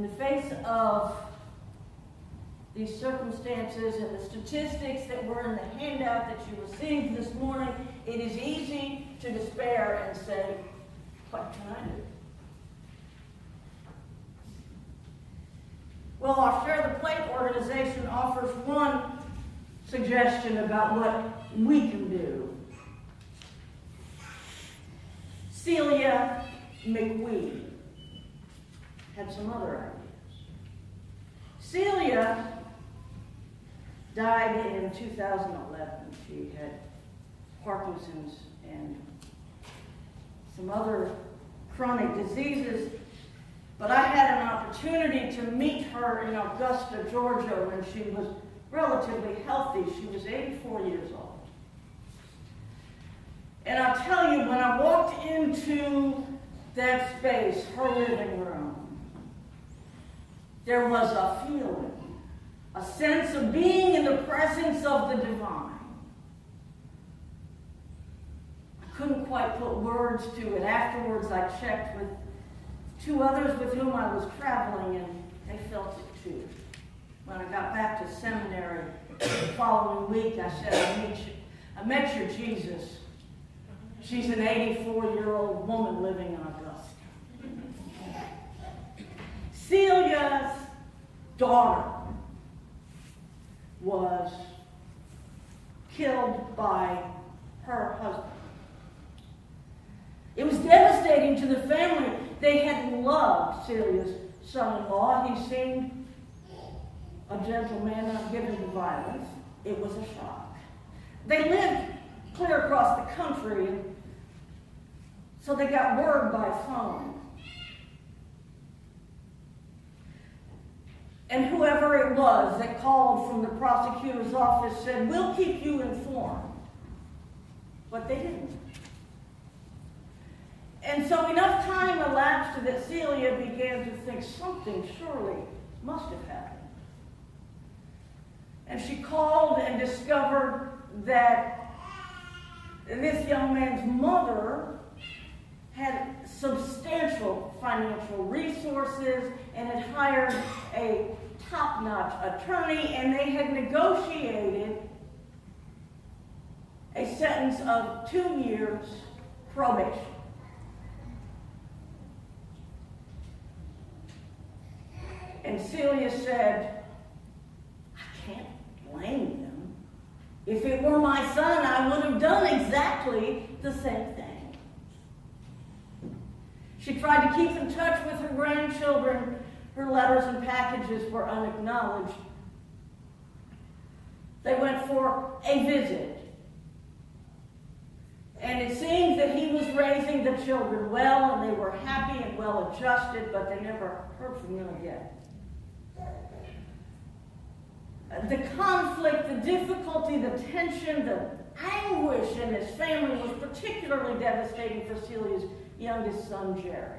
In the face of these circumstances and the statistics that were in the handout that you received this morning, it is easy to despair and say, what can I do? Well, our Share the Plate organization offers one suggestion about what we can do. Celia McWee had some other ideas. Celia died in 2011. She had Parkinson's and some other chronic diseases. But I had an opportunity to meet her in Augusta, Georgia, when she was relatively healthy. She was 84 years old. And I'll tell you, when I walked into that space, her living room, there was a feeling, a sense of being in the presence of the divine. I couldn't quite put words to it. Afterwards, I checked with 2 others with whom I was traveling, and they felt it too. When I got back to seminary the following week, I said, I met your Jesus. She's an 84-year-old woman living in Augusta. Celia's daughter was killed by her husband. It was devastating to the family. They had loved Celia's son-in-law. He seemed a gentleman, not given to violence. It was a shock. They lived clear across the country, so they got word by phone. And whoever it was that called from the prosecutor's office said, we'll keep you informed. But they didn't. And so enough time elapsed that Celia began to think something surely must have happened. And she called and discovered that this young man's mother had substantial financial resources and had hired a top-notch attorney, and they had negotiated a sentence of 2 years probation. And Celia said, I can't blame them. If it were my son, I would have done exactly the same thing. She tried to keep in touch with her grandchildren. Her letters and packages were unacknowledged. They went for a visit. And it seems that he was raising the children well, and they were happy and well adjusted, but they never heard from him again. The conflict, the difficulty, the tension, the anguish in his family was particularly devastating for Celia's youngest son, Jerry.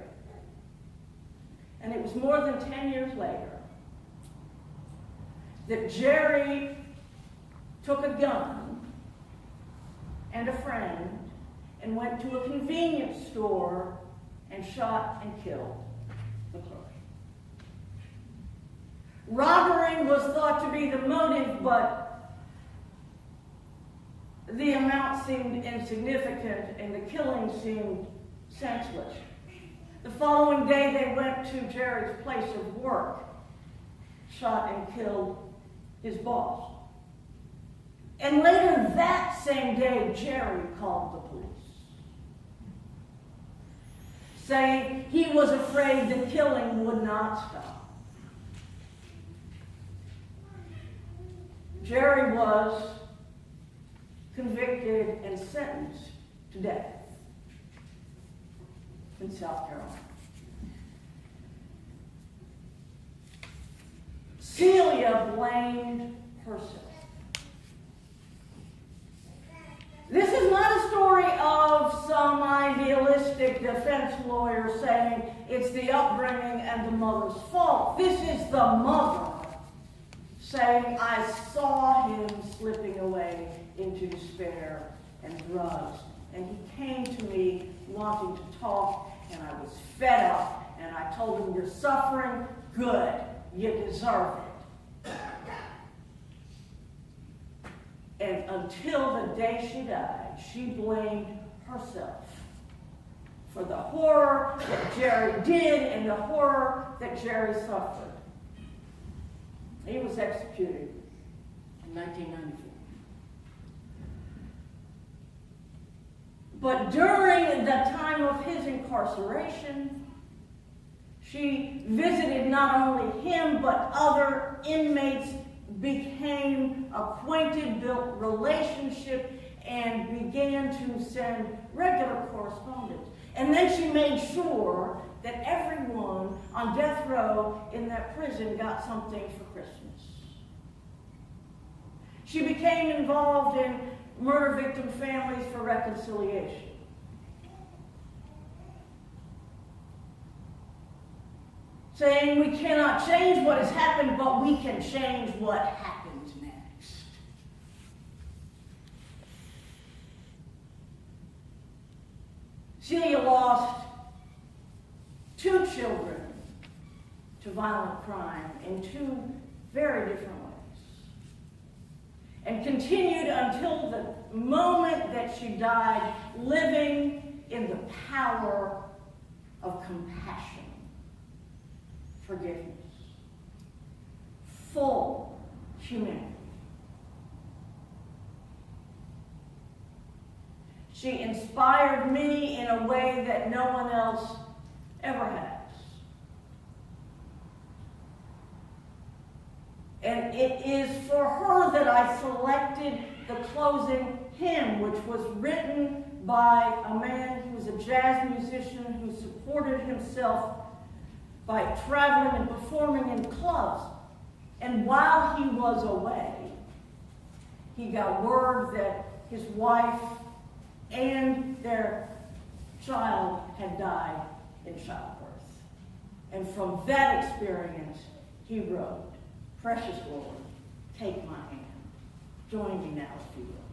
And it was more than 10 years later that Jerry took a gun and a friend and went to a convenience store and shot and killed the clerk. Robbery was thought to be the motive, but the amount seemed insignificant and the killing seemed senseless. The following day, they went to Jerry's place of work, shot and killed his boss. And later that same day, Jerry called the police, saying he was afraid the killing would not stop. Jerry was convicted and sentenced to death in South Carolina. Celia blamed herself. This is not a story of some idealistic defense lawyer saying it's the upbringing and the mother's fault. This is the mother saying, I saw him slipping away into despair and drugs. And he came to me wanting to talk, and I was fed up. And I told him, you're suffering, good. You deserve it. And until the day she died, she blamed herself for the horror that Jerry did and the horror that Jerry suffered. He was executed in 1994. But during the time of his incarceration, she visited not only him, but other inmates, became acquainted, built relationship, and began to send regular correspondence. And then she made sure that everyone on death row in that prison got something for Christmas. She became involved in murder victim families for reconciliation. Saying we cannot change what has happened, but we can change what happens next. Celia lost 2 children to violent crime in 2 very different ways. And continued until the moment that she died, living in the power of compassion, forgiveness, full humanity. She inspired me in a way that no one else ever has. And it is for her that I selected the closing hymn, which was written by a man who was a jazz musician who supported himself by traveling and performing in clubs. And while he was away, he got word that his wife and their child had died in childbirth. And from that experience, he wrote, "Precious Lord, take my hand. Join me now, if you will."